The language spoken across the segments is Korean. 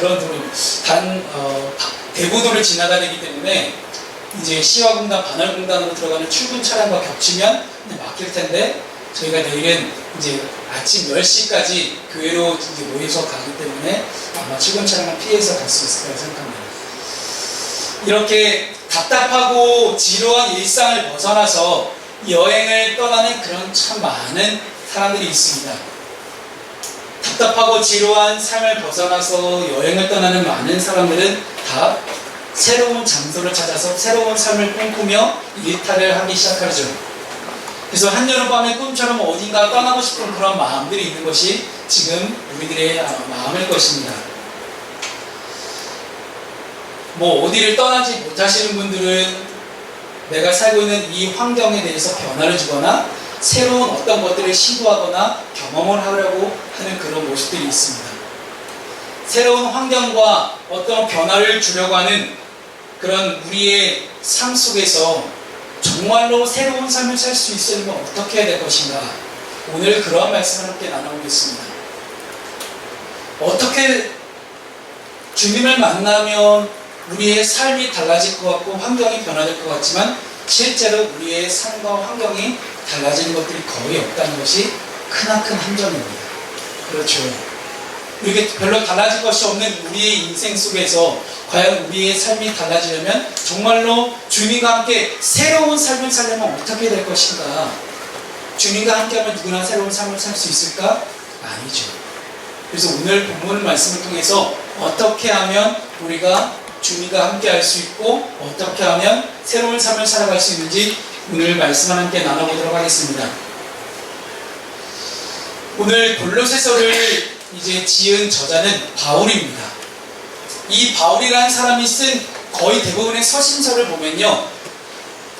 그런 대부도를 지나다니기 때문에 이제 시화공단, 반월공단으로 들어가는 출근 차량과 겹치면 막힐 텐데, 저희가 내일은 이제 아침 10시까지 교회로 이제 모여서 가기 때문에 아마 출근 차량을 피해서 갈 수 있을 거라고 생각합니다. 이렇게 답답하고 지루한 일상을 벗어나서 여행을 떠나는 그런 참 많은 사람들이 있습니다. 답답하고 지루한 삶을 벗어나서 여행을 떠나는 많은 사람들은 다 새로운 장소를 찾아서 새로운 삶을 꿈꾸며 일탈을 하기 시작하죠. 그래서 한여름밤의 꿈처럼 어딘가 떠나고 싶은 그런 마음들이 있는 것이 지금 우리들의 마음일 것입니다. 뭐 어디를 떠나지 못하시는 분들은 내가 살고 있는 이 환경에 대해서 변화를 주거나 새로운 어떤 것들을 시도하거나 경험을 하려고 하는 그런 모습들이 있습니다. 새로운 환경과 어떤 변화를 주려고 하는 그런 우리의 삶 속에서 정말로 새로운 삶을 살 수 있으려면 어떻게 해야 될 것인가, 오늘 그러한 말씀을 함께 나눠보겠습니다. 어떻게 주님을 만나면 우리의 삶이 달라질 것 같고 환경이 변화될 것 같지만 실제로 우리의 삶과 환경이 달라지는 것들이 거의 없다는 것이 크나큰 함정입니다. 그렇죠. 이렇게 별로 달라질 것이 없는 우리의 인생 속에서 과연 우리의 삶이 달라지려면 정말로 주님과 함께 새로운 삶을 살려면 어떻게 될 것인가? 주님과 함께하면 누구나 새로운 삶을 살 수 있을까? 아니죠. 그래서 오늘 본문 말씀을 통해서 어떻게 하면 우리가 주님과 함께 할 수 있고 어떻게 하면 새로운 삶을 살아갈 수 있는지 오늘 말씀을 함께 나눠보도록 하겠습니다. 오늘 골로새서를 이제 지은 저자는 바울입니다. 이 바울이라는 사람이 쓴 거의 대부분의 서신서를 보면요,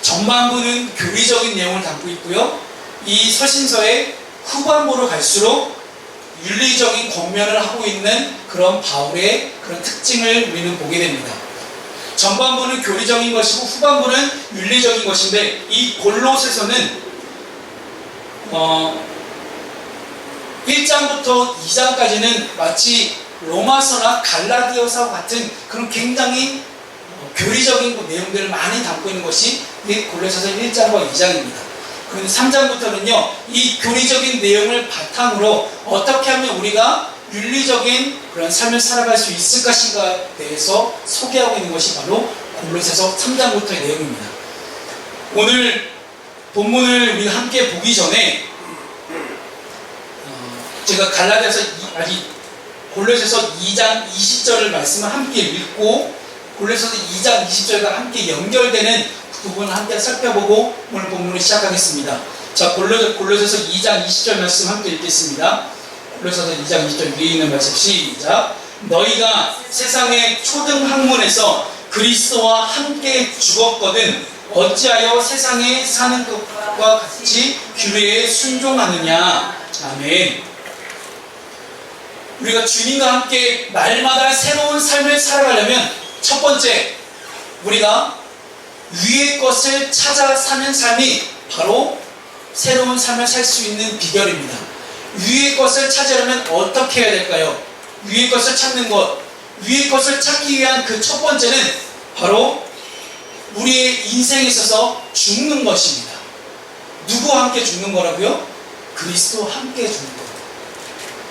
전반부는 교리적인 내용을 담고 있고요, 이 서신서의 후반부로 갈수록 윤리적인 권면을 하고 있는 그런 바울의 그런 특징을 우리는 보게 됩니다. 전반부는 교리적인 것이고 후반부는 윤리적인 것인데, 이 골로새서는 1장부터 2장까지는 마치 로마서나 갈라디아서와 같은 그런 굉장히 교리적인 내용들을 많이 담고 있는 것이 골로새서 1장과 2장입니다. 그런데 3장부터는요, 이 교리적인 내용을 바탕으로 어떻게 하면 우리가 윤리적인 그런 삶을 살아갈 수 있을 것인가에 대해서 소개하고 있는 것이 바로 골로새서 3장부터의 내용입니다. 오늘 본문을 우리가 함께 보기 전에 제가 골로새서 2장 20절을 말씀을 함께 읽고 골로새서 2장 20절과 함께 연결되는 부분을 함께 살펴보고 오늘 본문을 시작하겠습니다. 자, 골로새서 2장 20절 말씀 함께 읽겠습니다. 골로새서 2장 20절 위에 있는 말씀 시작. 너희가 세상의 초등 학문에서 그리스도와 함께 죽었거든 어찌하여 세상에 사는 것과 같이 규례에 순종하느냐. 아멘. 우리가 주님과 함께 날마다 새로운 삶을 살아가려면 첫 번째, 우리가 위의 것을 찾아 사는 삶이 바로 새로운 삶을 살 수 있는 비결입니다. 위의 것을 찾으려면 어떻게 해야 될까요? 위의 것을 찾는 것, 위의 것을 찾기 위한 그 첫 번째는 바로 우리의 인생에 있어서 죽는 것입니다. 누구와 함께 죽는 거라고요? 그리스도와 함께 죽는 것.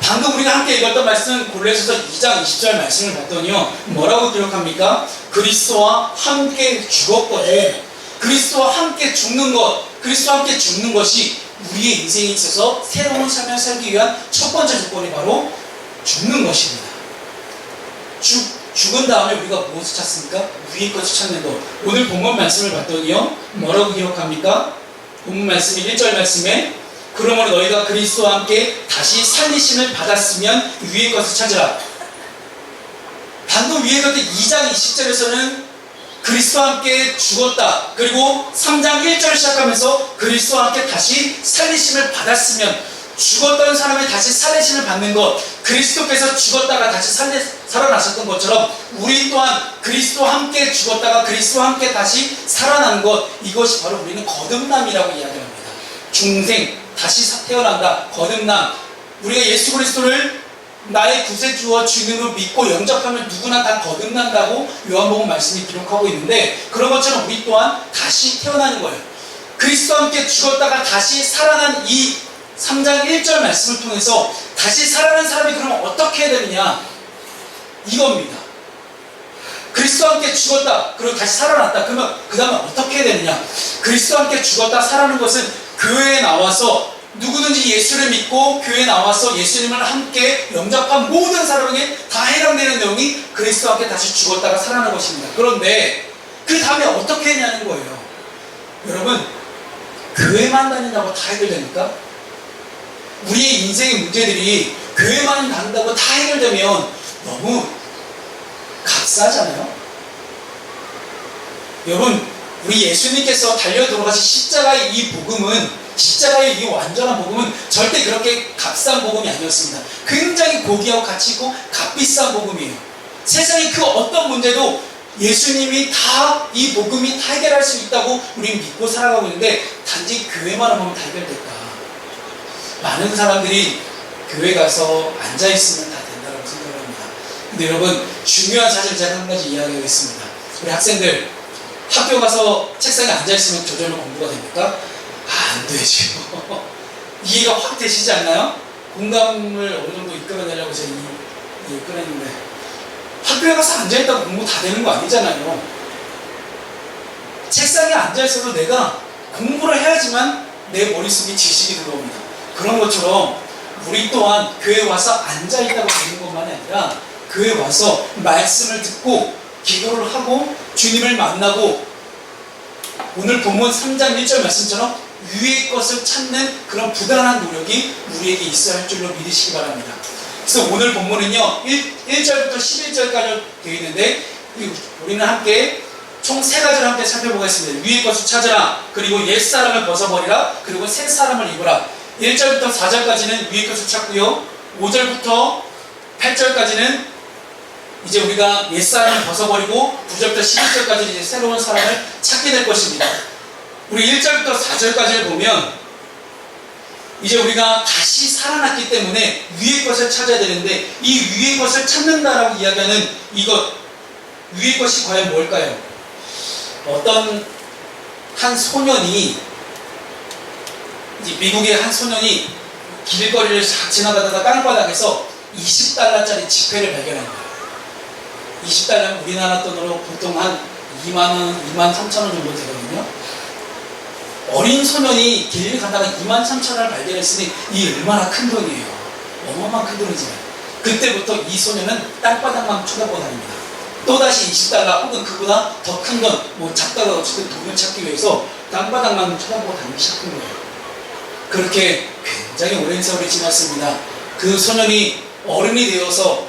방금 우리가 함께 읽었던 말씀은 골로새서 2장 20절 말씀을 봤더니요, 뭐라고 기록합니까? 그리스도와 함께 죽었거든. 그리스도와 함께 죽는 것, 그리스도와 함께 죽는 것이 우리의 인생에 있어서 새로운 삶을 살기 위한 첫 번째 조건이 바로 죽는 것입니다. 죽은 다음에 우리가 무엇을 찾습니까? 위의 것을 찾는 것. 오늘 본문 말씀을 봤더니요, 뭐라고 기록합니까? 본문 말씀이 1절 말씀에 그러므로 너희가 그리스도와 함께 다시 살리심을 받았으면 위의 것을 찾으라. 방금 위에 것들 2장 20절에서는 그리스도와 함께 죽었다. 그리고 3장 1절 시작하면서 그리스도와 함께 다시 살리심을 받았으면, 죽었던 사람이 다시 살리심을 받는 것, 그리스도께서 죽었다가 다시 살아나셨던 것처럼 우리 또한 그리스도와 함께 죽었다가 그리스도와 함께 다시 살아난 것, 이것이 바로 우리는 거듭남이라고 이야기합니다. 중생, 다시 태어난다, 거듭남. 우리가 예수 그리스도를 나의 구세주와 주님을 믿고 영접하면 누구나 다 거듭난다고 요한복음 말씀이 기록하고 있는데, 그런 것처럼 우리 또한 다시 태어나는 거예요. 그리스도와 함께 죽었다가 다시 살아난 이 3장 1절 말씀을 통해서 다시 살아난 사람이 그러면 어떻게 해야 되느냐, 이겁니다. 그리스도와 함께 죽었다, 그리고 다시 살아났다. 그러면 그 다음에 어떻게 해야 되느냐, 그리스도와 함께 죽었다 살아나는 것은 교회에 나와서 누구든지 예수를 믿고 교회에 나와서 예수님을 함께 영접한 모든 사람에게 다 해당되는 내용이 그리스도와 함께 다시 죽었다가 살아난 것입니다. 그런데 그 다음에 어떻게 했냐는 거예요. 여러분, 교회만 다닌다고 다 해결됩니까? 우리의 인생의 문제들이 교회만 다닌다고 다 해결되면 너무 값싸잖아요. 여러분, 우리 예수님께서 달려 돌아가신 십자가의 이 복음은, 십자가의 이 완전한 복음은 절대 그렇게 값싼 복음이 아니었습니다. 굉장히 고귀하고 가치 있고 값비싼 복음이에요. 세상의 그 어떤 문제도 예수님이 다, 이 복음이 다 해결할 수 있다고 우리는 믿고 살아가고 있는데, 단지 교회만 하면 다 해결될까? 많은 사람들이 교회 가서 앉아있으면 다 된다고 생각을 합니다. 근데 여러분, 중요한 사실 제가 한 가지 이야기하겠습니다. 우리 학생들, 학교 가서 책상에 앉아있으면 저절로 공부가 됩니까? 안 되죠. 이해가 확 되시지 않나요? 공감을 어느 정도 이끌어내려고 제가 이끌어냈는데, 학교에 가서 앉아있다고 공부 다 되는 거 아니잖아요. 책상에 앉아있어도 내가 공부를 해야지만 내 머릿속에 지식이 들어옵니다. 그런 것처럼 우리 또한 교회에 와서 앉아있다고 되는 것만이 아니라, 교회에 와서 말씀을 듣고 기도를 하고 주님을 만나고, 오늘 본문 3장 1절 말씀처럼 위의 것을 찾는 그런 부단한 노력이 우리에게 있어야 할 줄로 믿으시기 바랍니다. 그래서 오늘 본문은요, 1절부터 11절까지 되어 있는데, 우리는 함께 총 3가지를 함께 살펴보겠습니다. 위의 것을 찾으라, 그리고 옛사람을 벗어버리라, 그리고 새 사람을 입으라. 1절부터 4절까지는 위의 것을 찾고요, 5절부터 8절까지는 이제 우리가 옛사람을 벗어버리고 9절부터 11절까지 이제 새로운 사람을 찾게 될 것입니다. 우리 1절부터 4절까지를 보면 이제 우리가 다시 살아났기 때문에 위의 것을 찾아야 되는데, 이 위의 것을 찾는다라고 이야기하는 이것, 위의 것이 과연 뭘까요? 어떤 한 소년이, 이제 미국의 한 소년이 길거리를 싹 지나가다가 땅바닥에서 20달러짜리 지폐를 발견한 거예요. 20달러면 우리나라 돈으로 보통 한 2만원, 2만 3천원 정도 되거든요. 어린 소년이 길을 가다가 2만 3천원을 발견했으니 이 얼마나 큰 돈이에요. 어마어마한 큰 돈이지만, 그때부터 이 소년은 땅바닥만 쳐다보고 다닙니다. 또다시 20달러 혹은 그보다 더 큰 돈, 뭐 작다가 어쨌든 돈을 찾기 위해서 땅바닥만 쳐다보고 다니기 시작한 거예요. 그렇게 굉장히 오랜 세월이 지났습니다. 그 소년이 어른이 되어서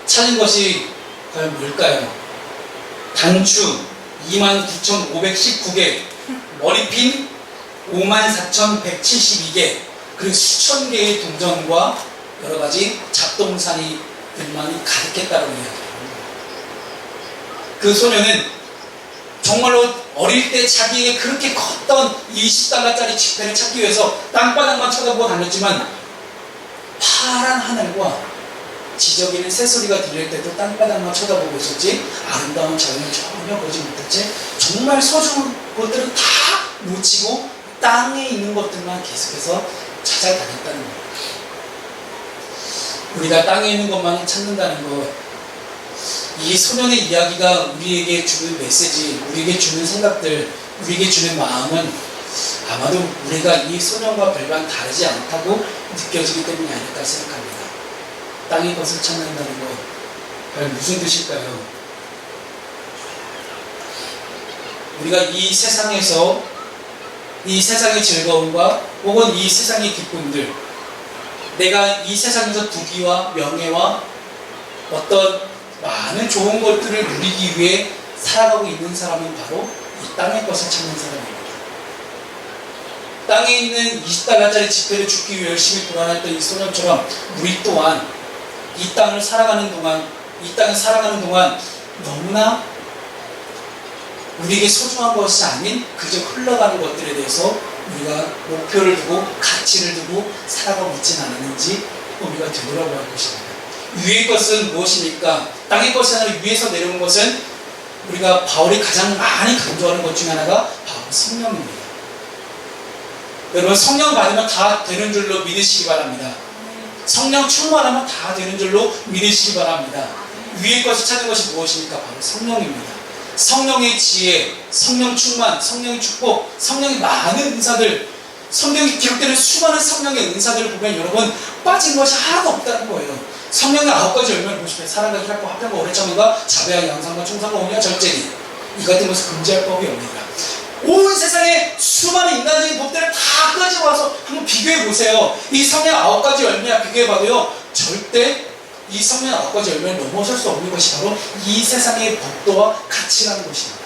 찾은 것이 과연 뭘까요? 단추 29,519개, 머리핀 54,172개, 그리고 수천 개의 동전과 여러 가지 잡동사니들만이 가득했다고 이야기합니다. 그 소녀는 정말로 어릴 때 자기에게 그렇게 컸던 20달러짜리 지폐를 찾기 위해서 땅바닥만 쳐다보고 다녔지만, 파란 하늘과 지저귀는 새소리가 들릴 때도 땅바닥만 쳐다보고 있었지, 아름다운 자연을 전혀 보지 못했지, 정말 소중한 것들은 다 놓치고 땅에 있는 것들만 계속해서 찾아다녔다는 거예요. 우리가 땅에 있는 것만 찾는다는 것, 이 소년의 이야기가 우리에게 주는 메시지, 우리에게 주는 생각들, 우리에게 주는 마음은 아마도 우리가 이 소년과 별반 다르지 않다고 느껴지기 때문이 아닐까 생각합니다. 땅의 것을 찾는다는 것, 과연 무슨 뜻일까요? 우리가 이 세상에서, 이 세상의 즐거움과 혹은 이 세상의 기쁨들, 내가 이 세상에서 부귀와 명예와 어떤 많은 좋은 것들을 누리기 위해 살아가고 있는 사람은 바로 이 땅의 것을 찾는 사람입니다. 땅에 있는 20달러짜리 지폐를 줍기 위해 열심히 돌아다녔던 이 소년처럼 우리 또한 이 땅을 살아가는 동안 너무나 우리에게 소중한 것이 아닌 그저 흘러가는 것들에 대해서 우리가 목표를 두고 가치를 두고 살아가고 있지는 않았는지 우리가 되돌아봐야 할 것입니다. 위의 것은 무엇입니까? 땅의 것이 아니라 위에서 내려온 것은 우리가 바울이 가장 많이 강조하는 것 중에 하나가 바로 성령입니다. 여러분, 성령 받으면 다 되는 줄로 믿으시기 바랍니다. 성령 충만하면 다 되는 줄로 믿으시기 바랍니다. 위의 것을 찾는 것이 무엇입니까? 바로 성령입니다. 성령의 지혜, 성령 충만, 성령의 축복, 성령의 많은 은사들, 성경에 기록되는 수많은 성령의 은사들을 보면 여러분 빠진 것이 하나도 없다는 거예요. 성령의 9가지 열매를 보시면 사랑과 희락과 화평과 오래 참음과 자비와 양상과 충성과 온유와 절제니 이 같은 것을 금지할 법이 없느니라. 온 세상의 수많은 인간적인 법들을 다 가져와서 한번 비교해 보세요. 이 성령의 9가지 열매와 비교해 봐도요, 절대 이 성령의 9가지 열매를 넘어설 수 없는 것이 바로 이 세상의 법도와 가치라는 것입니다.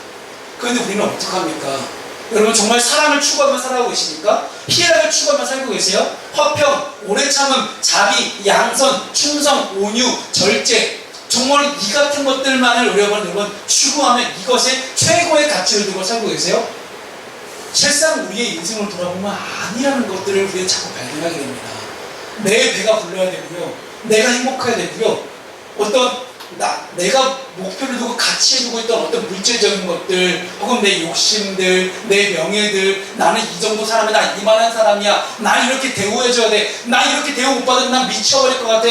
그런데 우리는 어떡합니까? 여러분, 정말 사랑을 추구하며 살아가고 계십니까? 희락을 추구하며 살고 계세요? 화평, 오래 참음, 자비, 양선, 충성, 온유, 절제, 정말 이 같은 것들만을 여러분 추구하며 이것에 최고의 가치를 두고 살고 계세요? 실상 우리의 인생을 돌아보면 아니라는 것들을 우리가 자꾸 발견하게 됩니다. 내 배가 불러야 되고요, 내가 행복해야 되고요, 내가 목표를 두고 가치에 두고 있던 어떤 물질적인 것들, 혹은 내 욕심들, 내 명예들, 나는 이 정도 사람이야, 나 이만한 사람이야, 날 이렇게 대우해줘야 돼, 나 이렇게 대우 못 받으면 난 미쳐버릴 것 같아.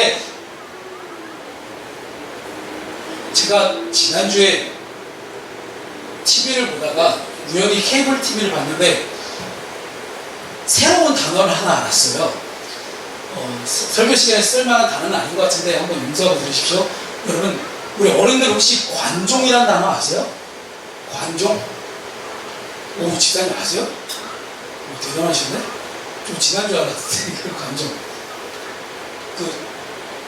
제가 지난주에 TV를 보다가 우연히 케이블 TV를 봤는데 새로운 단어를 하나 알았어요. 설교 시간에 쓸만한 단어는 아닌 것 같은데 한번 용서하고 들으십시오. 여러분, 우리 어른들 혹시 관종이라는 단어 아세요? 관종? 오, 집사님 아세요? 대단하시네? 좀 지난 줄 알았는데, 그 관종.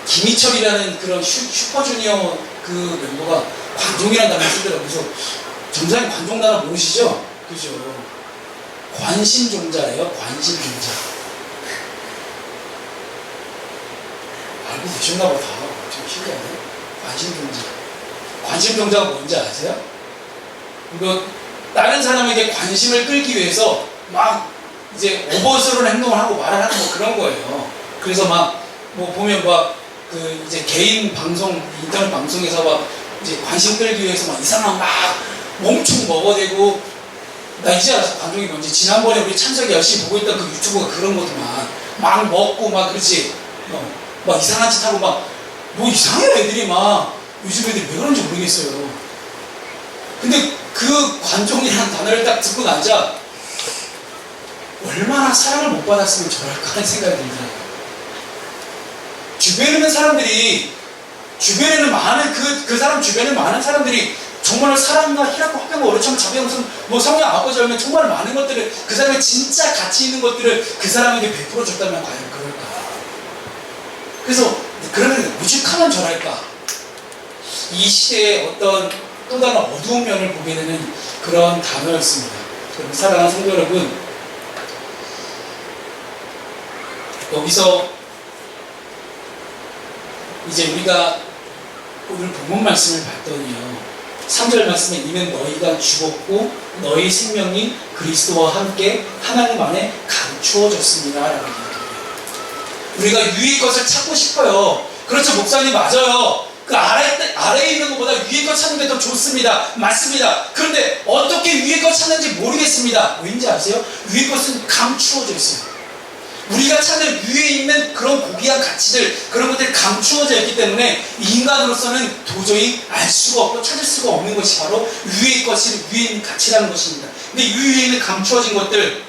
김희철이라는 그런 슈퍼주니어 그 멤버가 관종이라는 단어를 쓰더라고요. 그래서 정상인 관종 단어 모르시죠? 그죠? 관심종자래요, 관심종자. 알고 계셨나봐, 다. 좀 신기하네. 관심종자. 관심종자가 뭔지 아세요? 이거 다른 사람에게 관심을 끌기 위해서 막 이제 오버스러운 행동을 하고 말을 하는 뭐 그런 거예요. 그래서 막 뭐 보면 막 이제 개인 방송, 인터넷 방송에서 막 이제 관심 끌기 위해서 막 이상한 막 엄청 먹어대고, 나 이제 알았어, 관종이 뭔지. 지난번에 우리 찬석이 열심히 보고 있던 그 유튜브가 그런 거더만. 막 먹고 막 그렇지. 막 이상한 짓 하고 막 뭐 이상해요, 애들이 막. 요즘 애들이 왜 그런지 모르겠어요. 근데 그 관종이라는 단어를 딱 듣고 나자 얼마나 사랑을 못 받았으면 저럴까 하는 생각이 들더라고요. 주변에는 많은 그 사람 주변에 많은 사람들이 정말 사랑과 희락과 화평과 오래 참음, 자비, 양선, 뭐 성령 9가지 열매, 정말 많은 것들을, 그 사람의 진짜 가치 있는 것들을 그 사람에게 베풀어 줬다면 과연 그럴까? 그래서 그러면 오죽하면 저럴까? 이 시대의 어떤 또 다른 어두운 면을 보게 되는 그런 단어였습니다. 여러분, 사랑하는 성도 여러분, 여기서 이제 우리가 오늘 본문 말씀을 봤더니요, 3절 말씀에 이는 너희가 죽었고 너희 생명이 그리스도와 함께 하나님 안에 감추어졌습니다 라고 얘기합니다. 우리가 위의 것을 찾고 싶어요. 그렇죠, 목사님, 맞아요. 그 아래에 있는 것보다 위의 것 찾는 게 더 좋습니다. 맞습니다. 그런데 어떻게 위의 것 찾는지 모르겠습니다. 왠지 아세요? 위의 것은 감추어져 있어요. 우리가 찾는 위에 있는 그런 고귀한 가치들, 그런 것들이 감추어져 있기 때문에 인간으로서는 도저히 알 수가 없고 찾을 수가 없는 것이 바로 위의 것이, 위에 있는 가치라는 것입니다. 근데 이 위에 있는 감추어진 것들,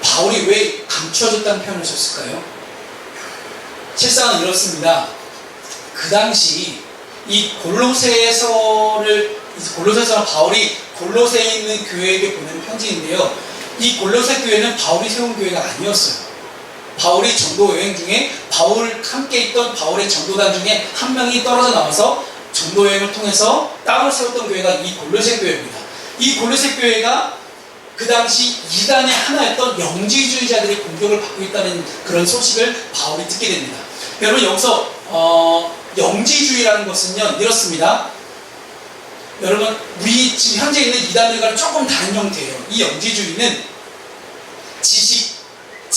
바울이 왜 감추어졌다는 표현을 썼을까요? 실상은 이렇습니다. 그 당시 이 골로새서는 바울이 골로새에 있는 교회에게 보낸 편지인데요, 이 골로새 교회는 바울이 세운 교회가 아니었어요. 바울이 전도 여행 중에 함께 있던 바울의 전도단 중에 한 명이 떨어져 나와서 전도 여행을 통해서 땅을 세웠던 교회가 이 골로새 교회입니다. 이 골로새 교회가 그 당시 이단의 하나였던 영지주의자들이 공격을 받고 있다는 그런 소식을 바울이 듣게 됩니다. 여러분, 여기서 영지주의라는 것은요, 이렇습니다. 여러분, 우리 지금 현재 있는 이단들과는 조금 다른 형태예요. 이 영지주의는 지식,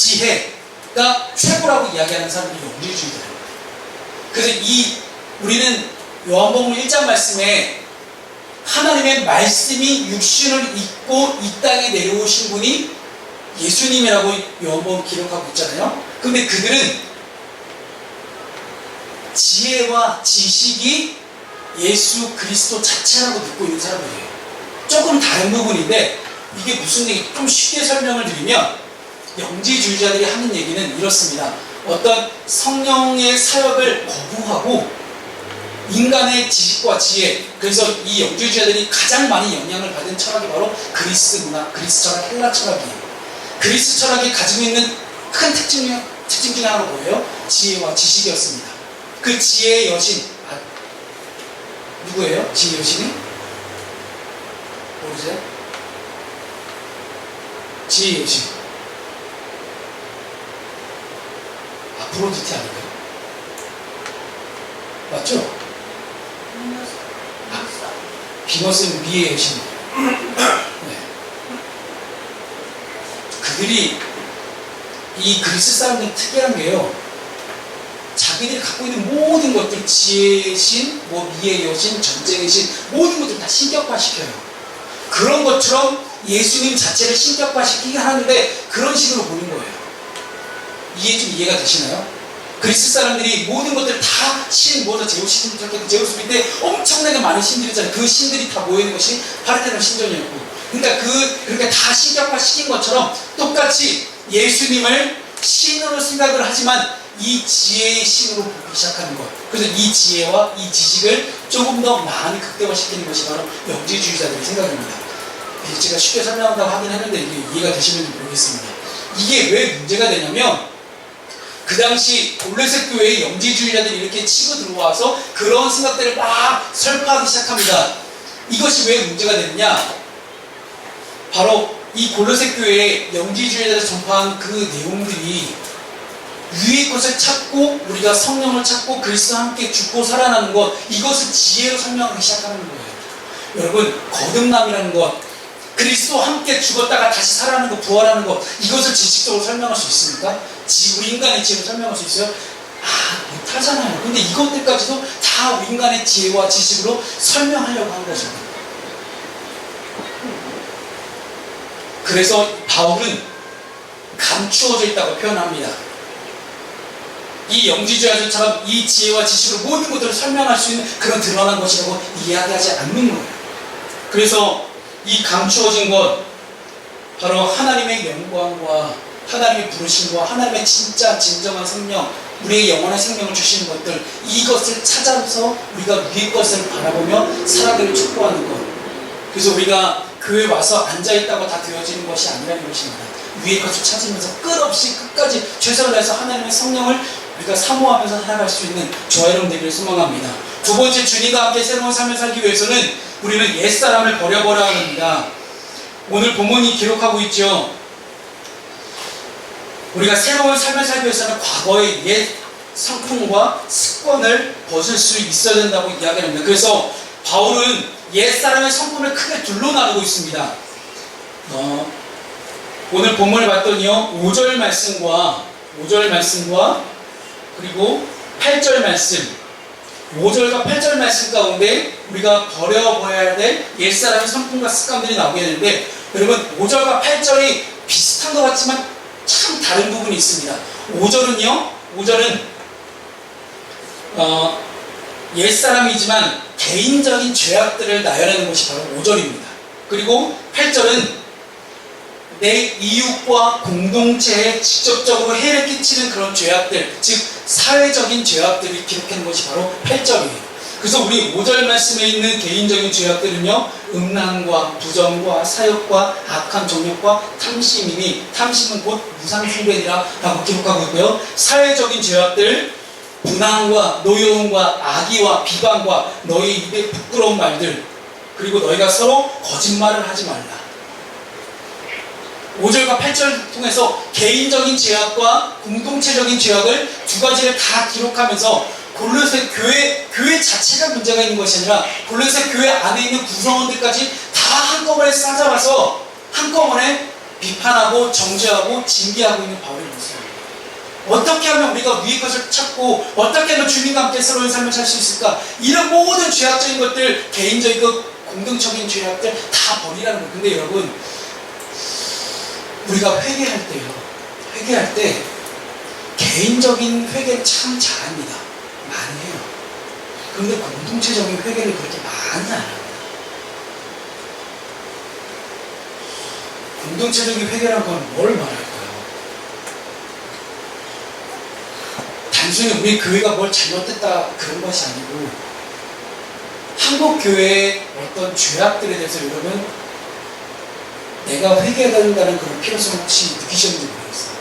지혜가 최고라고 이야기하는 사람들이 영지주의자예요. 그래서 우리는 요한복음 1장 말씀에 하나님의 말씀이 육신을 입고 이 땅에 내려오신 분이 예수님이라고 요한복음 기록하고 있잖아요. 근데 그들은 지혜와 지식이 예수 그리스도 자체라고 믿고 있는 사람들이에요. 조금 다른 부분인데 이게 무슨 얘기, 좀 쉽게 설명을 드리면 영지주의자들이 하는 얘기는 이렇습니다. 어떤 성령의 사역을 거부하고 인간의 지식과 지혜, 그래서 이 영지주의자들이 가장 많이 영향을 받은 철학이 바로 그리스 문화, 그리스 철학, 헬라 철학이에요. 그리스 철학이 가지고 있는 큰 특징 중에 하나가 뭐예요? 지혜와 지식이었습니다. 그 지혜의 여신, 누구예요? 지혜의 여신이? 모르세요? 지혜의 여신. 아프로디테 아닌가요? 맞죠? 비너스는 미의 여신이에요. 네. 그들이 이 그리스 사람들은 특이한 게요. 자기들이 갖고 있는 모든 것들, 지혜의 신, 미의 여신, 전쟁의 신, 모든 것들 다 신격화시켜요. 그런 것처럼 예수님 자체를 신격화시키긴 하는데 그런 식으로 보는 거예요. 이해 좀 이해가 되시나요? 그리스 사람들이 모든 것들 다 신, 제우스 밑에 엄청나게 많은 신들이 있잖아요. 그 신들이 다 모이는 것이 파르테논 신전이었고, 그러니까 그렇게 다 신격화 시킨 것처럼 똑같이 예수님을 신으로 생각을 하지만 이 지혜의 신으로 보기 시작하는 것. 그래서 이 지혜와 이 지식을 조금 더 많이 극대화시키는 것이 바로 영지주의자들의 생각입니다. 제가 쉽게 설명한다고 하긴 했는데 이게 이해가 되시는지 모르겠습니다. 이게 왜 문제가 되냐면 그 당시 골로새 교회의 영지주의자들이 이렇게 치고 들어와서 그런 생각들을 막 설파하기 시작합니다. 이것이 왜 문제가 되느냐? 바로 이 골로새 교회의 영지주의자들이 전파한 그 내용들이 위의 것을 찾고 우리가 성령을 찾고 그리스도와 함께 죽고 살아나는 것, 이것을 지혜로 설명하기 시작하는 거예요. 여러분, 거듭남이라는 것, 그리스도와 함께 죽었다가 다시 살아나는 것, 부활하는 것, 이것을 지식적으로 설명할 수 있습니까? 우리 인간의 지혜로 설명할 수 있어요? 못하잖아요. 근데 이것들까지도 다 우리 인간의 지혜와 지식으로 설명하려고 하는 것입니다. 그래서 바울은 감추어져 있다고 표현합니다. 이 영지주의자들처럼 이 지혜와 지식으로 모든 것들을 설명할 수 있는 그런 드러난 것이라고 이야기하지 않는 거예요. 그래서 이 감추어진 것, 바로 하나님의 영광과 하나님의 부르심과 하나님의 진짜 진정한 생명, 우리의 영원한 생명을 주시는 것들, 이것을 찾아서 우리가 위의 것을 바라보며 살아가기를 촉구하는 것. 그래서 우리가 교회에 와서 앉아있다고 다 되어지는 것이 아니라는 것입니다. 위의 것을 찾으면서 끝없이 끝까지 최선을 다해서 하나님의 성령을 우리가 사모하면서 살아갈 수 있는 저와 여러분 되기를 소망합니다. 두 번째, 주님과 함께 새로운 삶을 살기 위해서는 우리는 옛사람을 버려버려야 합니다. 오늘 본문이 기록하고 있죠. 우리가 새로운 삶을 살기 위해서는 과거의 옛 성품과 습관을 벗을 수 있어야 된다고 이야기합니다. 그래서 바울은 옛사람의 성품을 크게 둘로 나누고 있습니다. 오늘 본문을 봤더니요, 5절 말씀과 그리고 8절 말씀, 5절과 8절 말씀 가운데 우리가 버려버려야 될 옛사람의 성품과 습관들이 나오게 되는데, 여러분 5절과 8절이 비슷한 것 같지만 참 다른 부분이 있습니다. 5절은 옛사람이지만 개인적인 죄악들을 나열하는 것이 바로 5절입니다. 그리고 8절은 내 이웃과 공동체에 직접적으로 해를 끼치는 그런 죄악들, 즉 사회적인 죄악들을 기록하는 것이 바로 8절이에요. 그래서 우리 5절 말씀에 있는 개인적인 죄악들은요, 음란과 부정과 사욕과 악한 정욕과 탐심이니, 탐심은 곧 무상숭배니라 라고 기록하고 있고요. 사회적인 죄악들, 분항과 노여움과 악의와 비방과 너희 입에 부끄러운 말들, 그리고 너희가 서로 거짓말을 하지 말라. 5절과 8절을 통해서 개인적인 죄악과 공동체적인 죄악을 두 가지를 다 기록하면서 골로새 교회 자체가 문제가 있는 것이 아니라 골로새 교회 안에 있는 구성원들까지 다 한꺼번에 싸잡아서 한꺼번에 비판하고 정죄하고 징계하고 있는 바울의 모습입니다. 어떻게 하면 우리가 위의 것을 찾고 어떻게 하면 주님과 함께 새로운 삶을 살 수 있을까? 이런 모든 죄악적인 것들, 개인적인 것, 공동적인 죄악들 다 버리라는 거예요. 근데 여러분, 우리가 회개할 때요, 회개할 때 개인적인 회개를 참 잘합니다. 많이 해요. 그런데 공동체적인 회개를 그렇게 많이 안 합니다. 공동체적인 회개란 건 뭘 말할까요? 단순히 우리 교회가 뭘 잘못했다 그런 것이 아니고 한국교회의 어떤 죄악들에 대해서 여러분 내가 회개해야 된다는 그런 필요성 혹시 느끼셨는지 모르겠어요.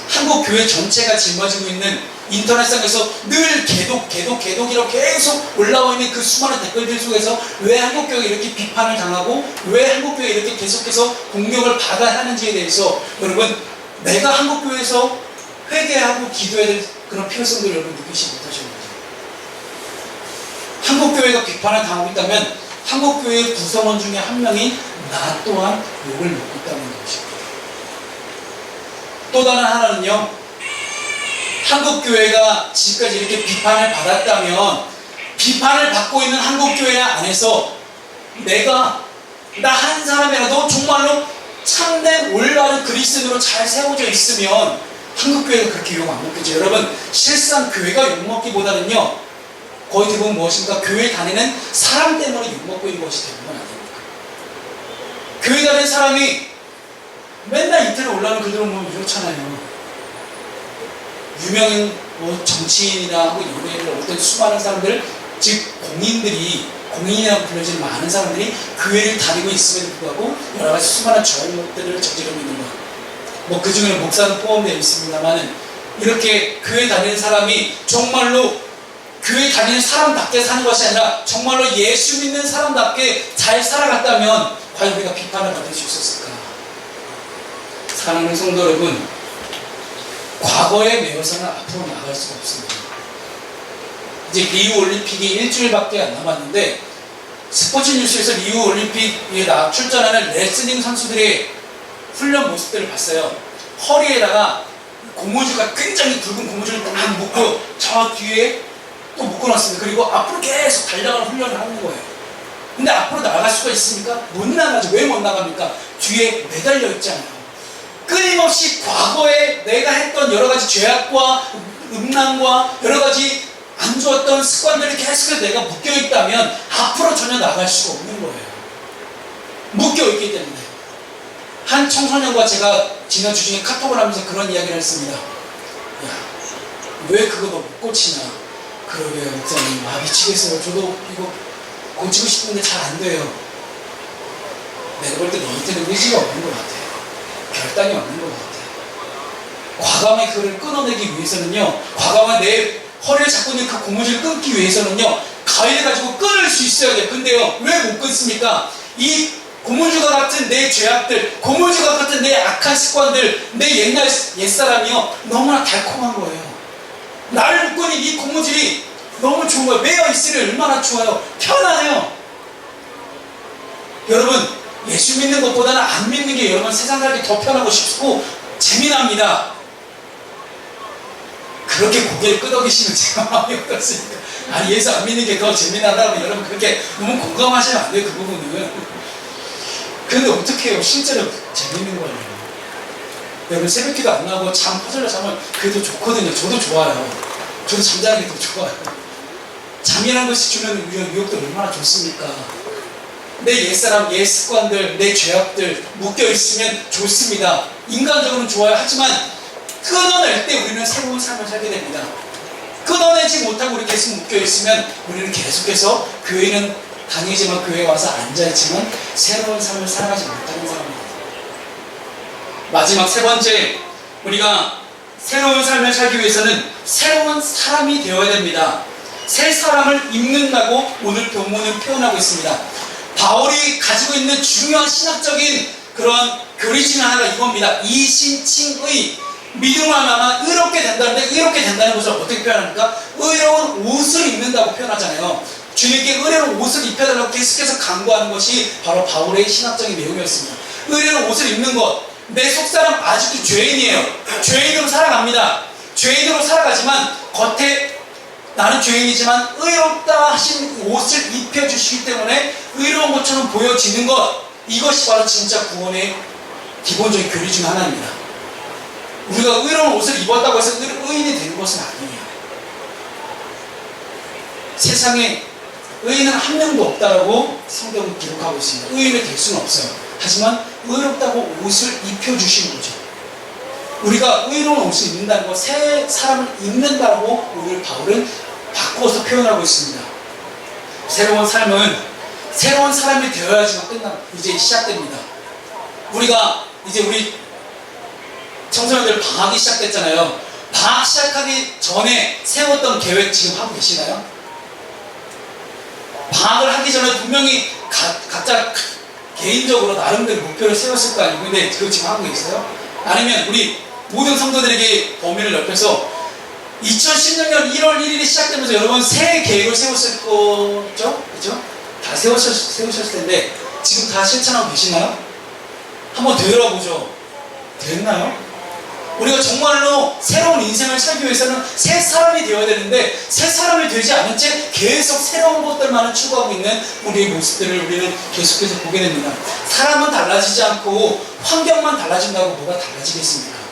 한국교회 전체가 짊어지고 있는 인터넷상에서 늘 개독이라고 계속 올라와 있는 그 수많은 댓글들 속에서 왜 한국교회가 이렇게 비판을 당하고 왜 한국교회가 이렇게 계속해서 공격을 받아야 하는지에 대해서 여러분 내가 한국교회에서 회개하고 기도해야 될 그런 필요성들을 여러분 느끼지 못하셨는지, 한국교회가 비판을 당하고 있다면 한국교회의 구성원 중에 한 명이 나 또한 욕을 먹고 있다는 것입니다. 또 다른 하나는요, 한국교회가 지금까지 이렇게 비판을 받았다면 비판을 받고 있는 한국교회 안에서 내가 나 한 사람이라도 정말로 참된 올바른 그리스도인으로 잘 세워져 있으면 한국교회가 그렇게 욕 안 먹겠죠. 여러분, 실상 교회가 욕먹기보다는요, 거의 대부분 무엇입니까? 교회 다니는 사람 때문에 욕먹고 있는 것이 대부분 아닙니까? 교회 다니는 사람이 맨날 이틀에 올라오는 글들을 보면 이렇잖아요. 유명인 정치인이나 연예인이나 어떤 수많은 사람들, 즉 공인이라고 불려지는 많은 사람들이 교회를 다니고 있음에도 불구하고 여러 가지 수많은 죄악들을 저지르고 있는 것. 그 중에는 목사는 포함되어 있습니다만은 이렇게 교회 다니는 사람이 정말로 교회 다니는 사람답게 사는 것이 아니라 정말로 예수 믿는 사람답게 잘 살아갔다면 과연 우리가 비판을 받을 수 있었을까? 사랑하는 성도 여러분, 과거에 매여서는 앞으로 나갈 수가 없습니다. 이제 리우 올림픽이 일주일밖에 안 남았는데 스포츠 뉴스에서 리우 올림픽에 출전하는 레슬링 선수들의 훈련 모습들을 봤어요. 허리에다가 고무줄가 굉장히 굵은 고무줄을 딱 묶고 저 뒤에 또 묶어놨습니다. 그리고 앞으로 계속 달려가는 훈련을 하는 거예요. 근데 앞으로 나갈 수가 있습니까? 못 나가죠. 왜 못 나갑니까? 뒤에 매달려 있잖아요. 끊임없이 과거에 내가 했던 여러 가지 죄악과 음란과 여러 가지 안 좋았던 습관들이 계속해서 내가 묶여있다면 앞으로 전혀 나갈 수가 없는 거예요. 묶여있기 때문에. 한 청소년과 제가 지난 주 중에 카톡을 하면서 그런 이야기를 했습니다. 야, 왜 그거 너 못 고치냐? 그러게요, 목사님. 미치겠어요. 저도 이거 고치고 싶은데 잘 안 돼요. 내가 볼 때 너한테는 의지가 없는 것 같아요. 결단이 없는 것 같아요. 과감하게 그걸 끊어내기 위해서는요, 과감하게 내 허리를 잡고 있는 그 고무줄을 끊기 위해서는요, 가위를 가지고 끊을 수 있어야 돼요. 근데요, 왜 못 끊습니까? 이 고무줄과 같은 내 죄악들, 고무줄과 같은 내 악한 습관들, 내 옛날 옛사람이요, 너무나 달콤한 거예요. 나를 묶고 있는 이 고무줄이 너무 좋은 거예요. 매여 있으니 얼마나 좋아요. 편안해요. 여러분, 예수 믿는 것보다는 안 믿는 게 여러분 세상 살기 더 편하고 쉽고 재미납니다. 그렇게 고개를 끄덕이시면 제가 마음이 어떻습니까? 아니, 예수 안 믿는 게 더 재미나다면 여러분 그렇게 너무 공감하시면 안 돼요, 그 부분은. 그런데 어떻게 해요? 실제로 재밌는 거예요. 여러분, 새벽기도 안 나오고 잠 퍼질러 자면 그래도 좋거든요. 저도 좋아요. 저도 잠자는 게 더 좋아요. 잠이라는 것이 주는 유혹도 얼마나 좋습니까? 내 옛사람, 옛 습관들, 내 죄악들 묶여있으면 좋습니다. 인간적으로는 좋아요. 하지만 끊어낼 때 우리는 새로운 삶을 살게 됩니다. 끊어내지 못하고 우리 계속 묶여있으면 우리는 계속해서 교회는 다니지만 교회에 와서 앉아있지만 새로운 삶을 살아가지 못하는 사람입니다. 마지막 세 번째, 우리가 새로운 삶을 살기 위해서는 새로운 사람이 되어야 됩니다. 새 사람을 입는다고 오늘 본문은 표현하고 있습니다. 바울이 가지고 있는 중요한 신학적인 그런 교리 중 하나가 이겁니다. 이신칭의, 믿음으로 말미암아 의롭게 된다는데, 의롭게 된다는 것을 어떻게 표현합니까? 의로운 옷을 입는다고 표현하잖아요. 주님께 의로운 옷을 입혀달라고 계속해서 강구하는 것이 바로 바울의 신학적인 내용이었습니다. 의로운 옷을 입는 것. 내 속사람 아직도 죄인이에요. 죄인으로 살아갑니다. 죄인으로 살아가지만 겉에 나는 죄인이지만 의롭다 하신 옷을 입혀주시기 때문에 의로운 것처럼 보여지는 것. 이것이 바로 진짜 구원의 기본적인 교리 중 하나입니다. 우리가 의로운 옷을 입었다고 해서 의인이 되는 것은 아니에요. 세상에 의인은 한 명도 없다라고 성경은 기록하고 있습니다. 의인이 될 수는 없어요. 하지만 의롭다고 옷을 입혀주시는 거죠. 우리가 의로운 옷을 입는다는 것, 새 사람을 입는다고 오늘 바울은 바꿔서 표현하고 있습니다. 새로운 삶은 새로운 사람이 되어야지만 이제 시작됩니다. 우리가 이제 우리 청소년들 방학이 시작됐잖아요. 방학 시작하기 전에 세웠던 계획 지금 하고 계시나요? 방학을 하기 전에 분명히 각자 개인적으로 나름대로 목표를 세웠을 거 아니고, 근데 그거 지금 하고 계세요? 아니면 우리 모든 성도들에게 범위를 넓혀서 2016년 1월 1일이 시작되면서 여러분 새해 계획을 세웠을 거죠? 그죠? 다 세우셨을 텐데 지금 다 실천하고 계시나요? 한번 되돌아보죠. 됐나요? 우리가 정말로 새로운 인생을 살기 위해서는 새 사람이 되어야 되는데 새 사람이 되지 않은 채 계속 새로운 것들만을 추구하고 있는 우리의 모습들을 우리는 계속해서 보게 됩니다. 사람은 달라지지 않고 환경만 달라진다고 뭐가 달라지겠습니까?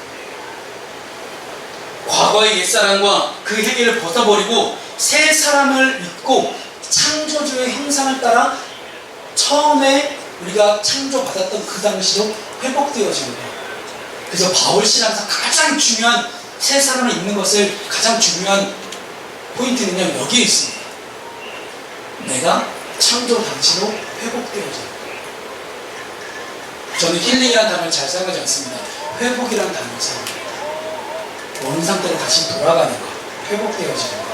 과거의 옛사람과 그 행위를 벗어버리고 새 사람을 믿고 창조주의 형상을 따라 처음에 우리가 창조받았던 그 당시로 회복되어집니다. 그래서 바울 신앙에서 가장 중요한 새 사람을 입는 것을 가장 중요한 포인트는요, 여기에 있습니다. 내가 창조 당시로 회복되어져요. 저는 힐링이라는 단어를 잘 사용하지 않습니다. 회복이라는 단어를 사용합니다. 원 상태로 다시 돌아가는 것, 회복되어지는 것.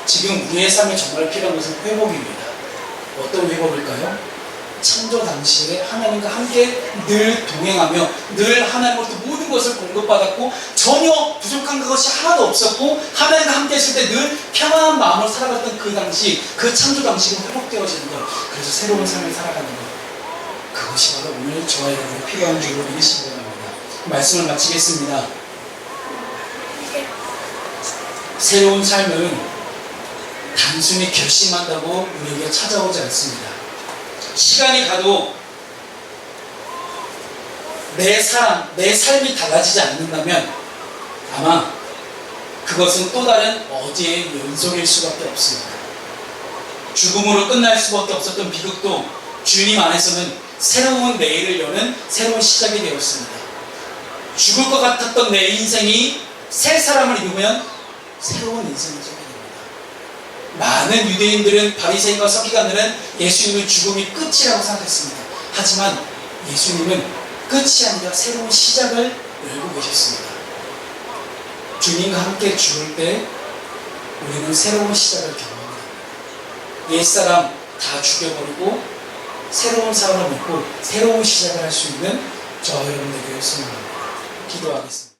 지금 우리의 삶에 정말 필요한 것은 회복입니다. 어떤 회복일까요? 창조 당시에 하나님과 함께 늘 동행하며 늘 하나님으로부터 모든 것을 공급받았고 전혀 부족한 것이 하나도 없었고 하나님과 함께 했을 때 늘 평안한 마음으로 살아갔던 그 당시, 그 창조 당시로 회복되어지는 것. 그래서 새로운 삶을 살아가는 것. 그것이 바로 오늘 저와 여러분이 필요한 줄로 믿으시기 바랍니다. 말씀을 마치겠습니다. 새로운 삶은 단순히 결심한다고 우리에게 찾아오지 않습니다. 시간이 가도 내 삶이 달라지지 않는다면 아마 그것은 또 다른 어제의 연속일 수밖에 없습니다. 죽음으로 끝날 수밖에 없었던 비극도 주님 안에서는 새로운 내일을 여는 새로운 시작이 되었습니다. 죽을 것 같았던 내 인생이 새 사람을 입으면 새로운 인생을 시작합니다. 많은 유대인들은 바리새인과 서기관들은 예수님의 죽음이 끝이라고 생각했습니다. 하지만 예수님은 끝이 아니라 새로운 시작을 열고 계셨습니다. 주님과 함께 죽을 때 우리는 새로운 시작을 경험합니다. 옛사람 다 죽여버리고 새로운 사람을 믿고 새로운 시작을 할 수 있는 저와 여러분들에게 소망합니다. 기도하겠습니다.